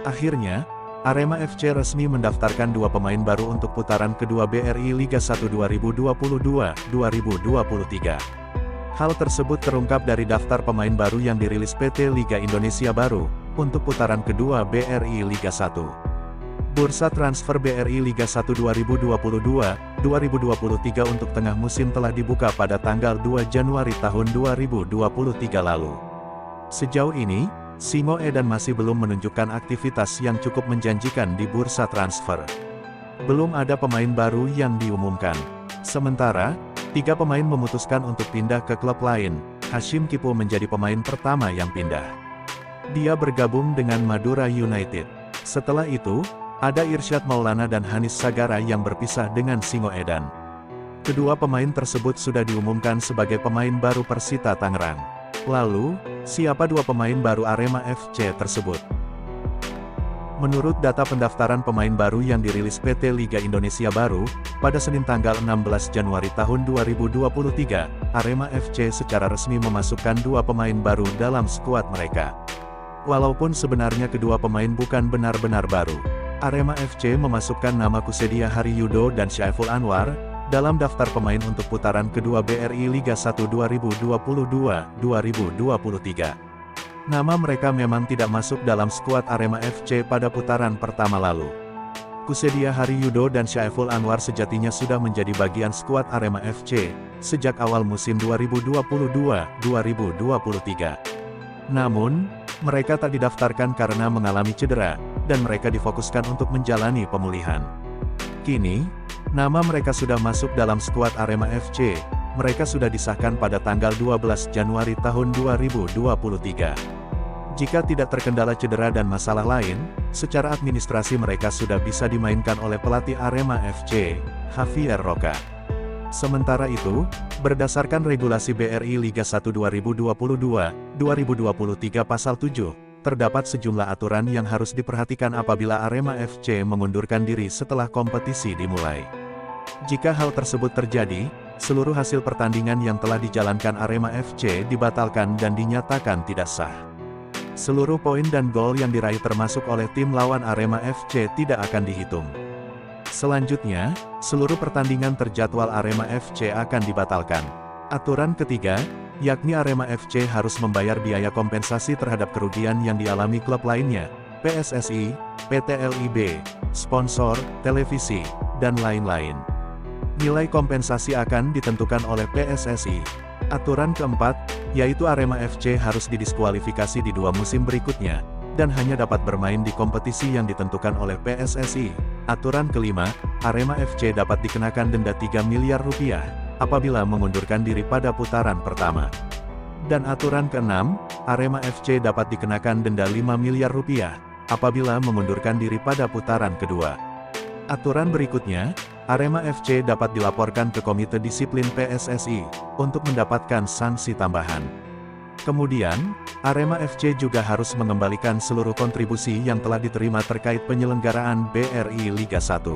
Akhirnya, Arema FC resmi mendaftarkan dua pemain baru untuk putaran kedua BRI Liga 1 2022-2023. Hal tersebut terungkap dari daftar pemain baru yang dirilis PT Liga Indonesia Baru, untuk putaran kedua BRI Liga 1. Bursa transfer BRI Liga 1 2022-2023 untuk tengah musim telah dibuka pada tanggal 2 Januari tahun 2023 lalu. Sejauh ini, Singo Edan masih belum menunjukkan aktivitas yang cukup menjanjikan di bursa transfer. Belum ada pemain baru yang diumumkan. Sementara, 3 pemain memutuskan untuk pindah ke klub lain. Hashim Kipo menjadi pemain pertama yang pindah. Dia bergabung dengan Madura United. Setelah itu, ada Irsyad Maulana dan Hanis Sagara yang berpisah dengan Singo Edan. Kedua pemain tersebut sudah diumumkan sebagai pemain baru Persita Tangerang. Lalu, siapa dua pemain baru Arema FC tersebut? Menurut data pendaftaran pemain baru yang dirilis PT Liga Indonesia Baru, pada Senin tanggal 16 Januari tahun 2023, Arema FC secara resmi memasukkan dua pemain baru dalam skuad mereka. Walaupun sebenarnya kedua pemain bukan benar-benar baru, Arema FC memasukkan nama Kusedia Haryudo dan Syaiful Anwar dalam daftar pemain untuk putaran kedua BRI Liga 1 2022-2023. Nama mereka memang tidak masuk dalam skuad Arema FC pada putaran pertama lalu. Kusedia Haryudo dan Syaiful Anwar sejatinya sudah menjadi bagian skuad Arema FC sejak awal musim 2022-2023. Namun, mereka tak didaftarkan karena mengalami cedera, dan mereka difokuskan untuk menjalani pemulihan. Kini, nama mereka sudah masuk dalam skuad Arema FC. Mereka sudah disahkan pada tanggal 12 Januari tahun 2023. Jika tidak terkendala cedera dan masalah lain, secara administrasi mereka sudah bisa dimainkan oleh pelatih Arema FC, Javier Roca. Sementara itu, berdasarkan regulasi BRI Liga 1 2022-2023 Pasal 7, terdapat sejumlah aturan yang harus diperhatikan apabila Arema FC mengundurkan diri setelah kompetisi dimulai. Jika hal tersebut terjadi, seluruh hasil pertandingan yang telah dijalankan Arema FC dibatalkan dan dinyatakan tidak sah. Seluruh poin dan gol yang diraih termasuk oleh tim lawan Arema FC tidak akan dihitung. Selanjutnya, seluruh pertandingan terjadwal Arema FC akan dibatalkan. Aturan ketiga, yakni Arema FC harus membayar biaya kompensasi terhadap kerugian yang dialami klub lainnya, PSSI, PT LIB, sponsor, televisi, dan lain-lain. Nilai kompensasi akan ditentukan oleh PSSI. Aturan keempat, yaitu Arema FC harus didiskualifikasi di 2 musim berikutnya, dan hanya dapat bermain di kompetisi yang ditentukan oleh PSSI. Aturan kelima, Arema FC dapat dikenakan denda 3 miliar rupiah, apabila mengundurkan diri pada putaran pertama. Dan aturan keenam, Arema FC dapat dikenakan denda 5 miliar rupiah, apabila mengundurkan diri pada putaran kedua. Aturan berikutnya, Arema FC dapat dilaporkan ke Komite Disiplin PSSI, untuk mendapatkan sanksi tambahan. Kemudian, Arema FC juga harus mengembalikan seluruh kontribusi yang telah diterima terkait penyelenggaraan BRI Liga 1.